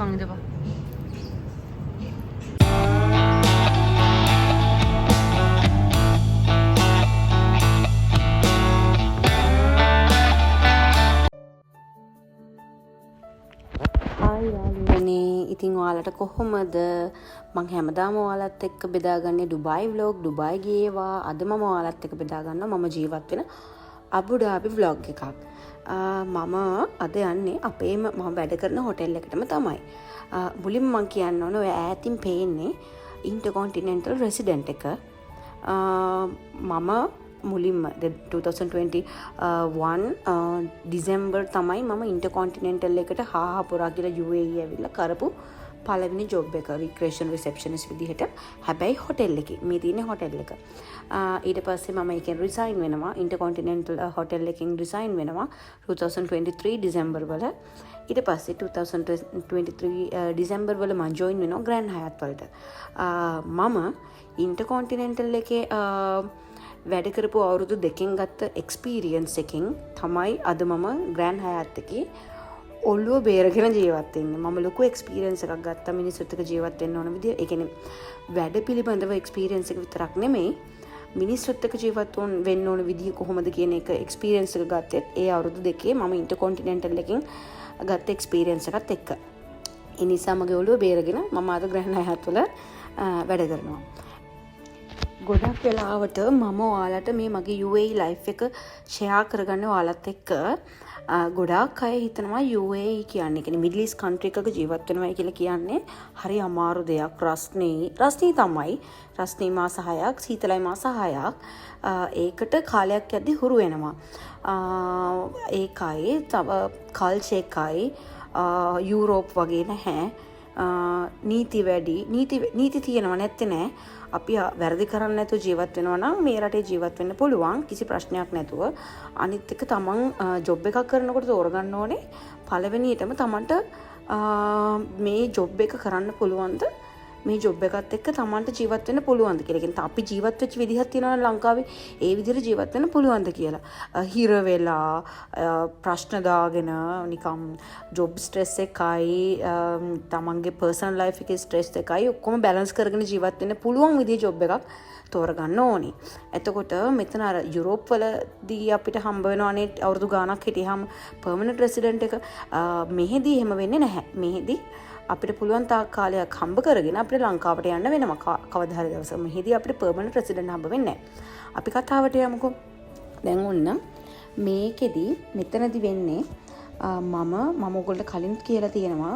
නිකන් ඉඳපන්. හායි යාළුවනේ, ඉතින් ඔයාලට කොහොමද? මං හැමදාම ඔයාලත් එක්ක බෙදාගන්නේ ඩුබායි ව්ලොග්, ඩුබායි ගියේවා. අද මම ඔයාලත් එක්ක බෙදාගන්නවා මම ජීවත් වෙන අබුඩාබි ව්ලොග් එකක්. මම අද යන්නේ මම වැඩ කරන හොටෙල් එකටම තමයි. මුලින්ම මං කියන්න ඕන ඔය ඈතින් පේන්නේ ඉන්ටර්කොන්ටිනෙන්ටල් රෙසිඩන්ට් එක. මම මුලින්ම 2021 ඩිසෙම්බර් තමයි මම ඉන්ටර්කොන්ටිනෙන්ටල් එකට හාහපුරා කියලා UAE ඇවිල්ලා කරපු පළවෙනි ජොබ් එක රික්‍රේෂන් රිසෙප්ෂනිස්ට් විදිහට. හැබැයි හොටෙල් එකේ මේ තියෙන හොටෙල් එක. ඊට පස්සේ මම ඒකෙන් රිසයින් වෙනවා. ඉන්ටර්කොන්ටිනෙන්ටල් හොටෙල් එකෙන් රිසයින් වෙනවා 2023 ඩිසෙම්බර් වල. ඊට පස්සේ 2023 ඩිසෙම්බර් වල මම ජොයින් වෙනවා ග්‍රෑන්ඩ් හයත් වලට. මම ඉන්ටර්කොන්ටිනෙන්ටල් එකේ වැඩ කරපු අවුරුදු 2කින් ගත්ත එක්ස්පීරියන්ස් එකෙන් තමයි අද මම ග්‍රෑන්ඩ් හයත් එකේ ඔළුව බේරගෙන ජීවත් වෙන්නේ. මම ලොකු එක්ස්පීරියන්ස් එකක් ගත්තා මිනිස්සුත් එක්ක ජීවත් වෙන්න ඕන විදිය. ඒ කියන්නේ වැඩ පිළිබඳව එක්ස්පීරියන්ස් එක විතරක් නෙමෙයි, මිනිස්සුත් එක්ක ජීවත් වෙන්න ඕන විදිය කොහොමද කියන එක එක්ස්පීරියන්ස් එක ගත්තෙත් ඒ අවුරුදු 2 මම ඉන්ටර්කොන්ටිනෙන්ටල් එකෙන් ගත්ත එක්ස්පීරියන්ස් එකත් එක්ක. ඒ නිසා මගේ ඔළුව බේරගෙන මම අද ග්‍රෑන්ඩ් හයත් වල වැඩ කරනවා. ගොඩක් වෙලාවට මම ඔයාලට මේ මගේ UAE ලයිෆ් එක ෂෙයා කරගන්න ඔයාලත් එක්ක. ගොඩාක් අය හිතනවා UAE කියන්නේ මිඩල් ඊස්ට් කන්ට්‍රි එකක ජීවත් වෙනවා කියලා කියන්නේ හරි අමාරු දෙයක්. රස්නේ තමයි. රස්නේ මාස 6ක්, සීතලයි මාස 6ක්. ඒකට කාලයක් යද්දි හුරු වෙනවා. ඒකයි තව කල්චර් එකයි යුරෝප් වගේ නැහැ. නීති වැඩි. නීති තියෙනවා නැත්තේ නෑ. අපි වැරදි කරන්නේ නැතුව ජීවත් වෙනවා නම් මේ රටේ ජීවත් වෙන්න පුළුවන් කිසි ප්‍රශ්නයක් නැතුව. අනිත් එක තමන් ජොබ් එකක් කරනකොට තෝරගන්න ඕනේ පළවෙනියටම තමන්ට මේ ජොබ් එක කරන්න පුළුවන්ද, මේ ජොබ් එකත් එක්ක තමන්ට ජීවත් වෙන්න පුළුවන්ද කියලා. කියන්නේ අපි ජීවත් වෙච්ච විදිහක් තියෙනවා ලංකාවේ, ඒ විදිහට ජීවත් වෙන්න පුළුවන්ද කියලා. හිර වෙලා ප්‍රශ්න දාගෙන නිකම් ජොබ් ස්ට්‍රෙස් එකයි තමන්ගේ පර්සනල් ලයිෆ් එකේ ස්ට්‍රෙස් එකයි ඔක්කොම බැලන්ස් කරගෙන ජීවත් වෙන්න පුළුවන් විදිහේ ජොබ් එකක් තෝරගන්න ඕනේ. එතකොට මෙතන අර යුරෝප් වලදී අපිට හම්බ වෙනවානේ අවුරුදු ගාණක් හිටියාම පර්මනන්ට් රෙසිඩන්ට් එක. මෙහෙදී එහෙම වෙන්නේ නැහැ. මෙහෙදී අපිට පුළුවන් තාක් කාලයක් හම්බ කරගෙන අපිට ලංකාවට යන්න වෙනවා. කවදා හරි දවසක මෙහෙදී අපිට පර්මනන්ට් රෙසිඩන්ට් හම්බ වෙන්නේ නැහැ. අපි කතාවට යමුකෝ. දැන් ඔන්න මේකෙදි මෙතනදි වෙන්නේ මම ඔයගොල්ලන්ට කලින් කියලා තියෙනවා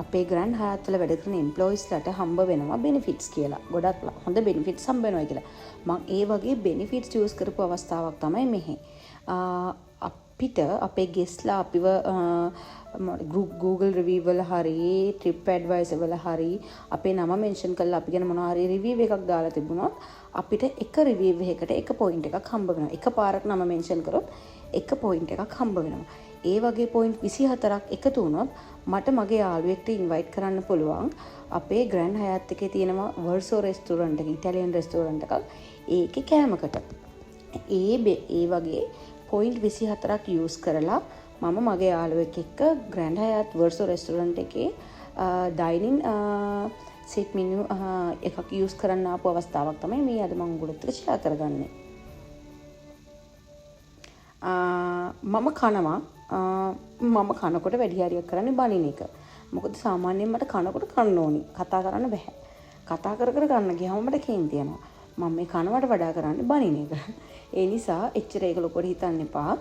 අපේ ග්‍රෑන්ඩ් හයත් වල වැඩ කරන එම්ප්ලොයිස්ලාට හම්බ වෙනවා බෙනිෆිට්ස් කියලා. ගොඩක් හොඳ බෙනිෆිට්ස් හම්බ වෙනවා කියලා. මම ඒ වගේ බෙනිෆිට්ස් යූස් කරපු අවස්ථාවක් තමයි මෙහි. අපිට අපේ ගෙස්ලා අපිව Google review වල හරි trip advisor වල හරි අපේ නම මෙන්ෂන් කරලා අපි ගැන මොනවා හරි රිවිව් එකක් දාලා තිබුණොත් අපිට එක රිවිව් එකකට එක පොයින්ට් එකක් හම්බ වෙනවා. එක පාරක් නම මෙන්ෂන් කරොත් එක පොයින්ට් එකක් හම්බ වෙනවා. ඒ වගේ පොයින්ට් 24ක් එකතු වුණොත් මට මගේ යාළුවෙක්ට ඉන්වයිට් කරන්න පුළුවන් අපේ ග්‍රෑන්ඩ් හයත් එකේ තියෙනවා වර්සෝ රෙස්ටෝරන්ට් එක, ඉටාලියන් රෙස්ටෝරන්ට් එකක්. ඒකේ කෑමකට ඒ වගේ පොයින්ට් 24ක් යූස් කරලා මම මගේ යාළුවෙක් එක්ක ග්‍රෑන්ඩ් හයත් වර්සෝ රෙස්ටෝරන්ට් එකේ ඩයිනින් සෙට් මෙනු එකක් යූස් කරන්න ආපු අවස්ථාවක් තමයි මේ අද මම ඔයගොල්ලොත් එක්ක ෂෙයා කරගන්නේ. මම කනකොට වැඩි හරියක් කරන්නේ බනින එක. මොකද සාමාන්‍යයෙන් මට කනකොට කන්න ඕනි. කතා කරන්න බෑ. කතා කර කන්න ගියාම මට කේන්ති යනවා. මම මේ කනවට වඩා කරන්නේ බනින එක. ඒ නිසා එච්චර ඒක ලොකුවට හිතන්න එපා.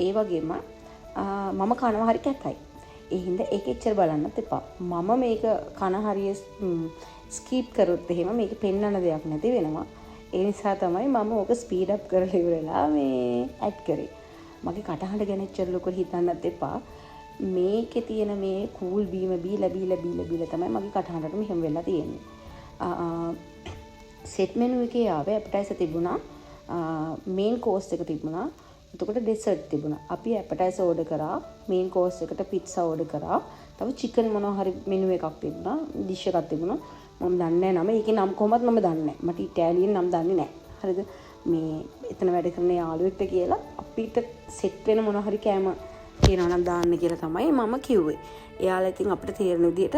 ඒ වගේම මම කනවා හරි කැතයි. ඒ හින්දා ඒක එච්චර බලන්නත් එපා. මම මේක කන හරිය ස්කීප් කරොත් එහෙම මේක පෙන්වන්න දෙයක් නැති වෙනවා. ඒ නිසා තමයි මම ඕක ස්පීඩ් අප් කරලා ඉවරලා මේ ඇඩ් කරේ. මගේ කටහඬ ගැන එච්චර ලොකුවට හිතන්නත් එපා. මේකේ තියෙන මේ කූල් බීම බීලා තමයි මගේ කටහඬට මෙහෙම වෙලා තියෙන්නේ. සෙට් මෙනු එකේ ආවේ ඇපටයිසර් තිබුණා. මේන් කෝස් එක තිබුණා. එතකොට ඩෙසර්ට් තිබුණා. අපි ඇපටයිසර් ඕඩර් කරා. මේන් කෝස් එකට පිට්සා ඕඩර් කරා. තව චිකන් මොනවා හරි මෙනු එකක් තිබුණා. ඩිෂ් එකක් තිබුණා. මම දන්නේ නැහැ නම. ඒකේ නම් කොහොමද මම දන්නේ නැහැ. මට ඉටාලියන් නම් දන්නේ නැහැ. හරිද? මේ එතන වැඩ කරන යාළුවෙක්ට කියලා අපිට සෙට් වෙන මොනවා හරි කෑම තියෙනවා නම් දාන්න කියලා තමයි මම කිව්වේ. එයාලා ඉතින් අපිට තේරෙන විදිහට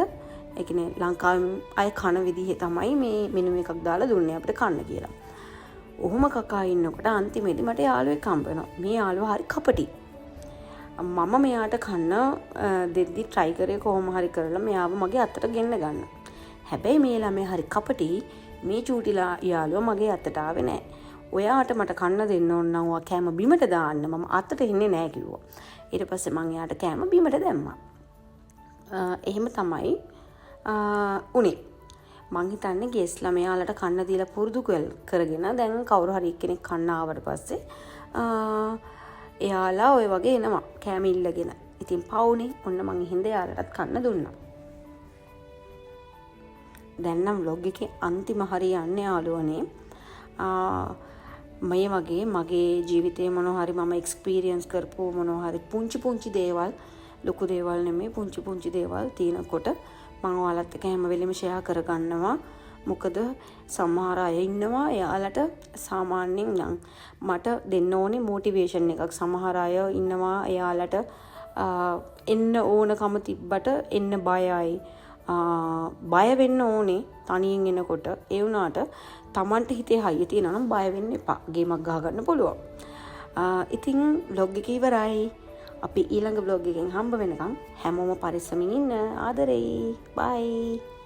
ඒ කියන්නේ ලංකාවේ අය කන විදිහේ තමයි මේ මෙනු එකක් දාලා දුන්නේ අපිට කන්න කියලා. ඔහොම කකා ඉන්නකොට අන්තිමේදී මට යාළුවෙක් හම්බ වෙනවා. මේ යාළුවා හරි කපටි. මම මෙයාට කන්න දෙද්දි try කරේ කොහොම හරි කරලා මෙයාව මගේ අතට ගෙන්න ගන්න. හැබැයි මේ ළමයා හරි කපටි. මේ චූටිලා යාළුවා මගේ අතට ආවේ නැහැ. ඔයාට මට කන්න දෙන්න ඕන නම් ඔයා කෑම බිමට දාන්න. මම අතට එන්නේ නැහැ කිව්වා. ඊට පස්සේ මං එයාට කෑම බිමට දැම්මා. එහෙම තමයි උනේ. මං හිතන්නේ ගෙස් ළමයාලට කන්න දීලා පුරුදු කරගෙන දැන් කවුරු හරි කෙනෙක් කන්න ආවට පස්සේ එයාලා ඔය වගේ එනවා කෑම ඉල්ලගෙන. ඉතින් පවුනේ ඔන්න මං හින්ද එයාලටත් කන්න දුන්නා. දැන් නම් vlog එකේ අන්තිම හරිය යන්නේ යාළුවනේ. මේ වගේ මගේ ජීවිතේ මොනවා හරි මම එක්ස්පීරියන්ස් කරපු මොනවා හරි පුංචි දේවල් ලොකු දේවල් නෙමෙයි පුංචි දේවල් තියෙනකොට මම ඔයාලත් එක්ක හැම වෙලෙම ෂෙයා කරගන්නවා. මොකද සමහර අය ඉන්නවා එයාලට සාමාන්‍යයෙන් නම් මට දෙන්න ඕනේ මොටිවේෂන් එකක්. සමහර අය ඉන්නවා එයාලට එන්න ඕනකම තිබ්බට එන්න බයයි. බය වෙන්න ඕනේ තනියෙන් එනකොට. ඒ වුණාට Tamanට හිතේ හයිය තියෙනවා නම් බය වෙන්න එපා. ගේමක් ගහ ගන්න පුළුවන්. ඉතින් vlog එක ඉවරයි. අපි ඊළඟ vlog එකෙන් හම්බ වෙනකම් හැමෝම පරිස්සමින් ඉන්න. ආදරෙයි. bye.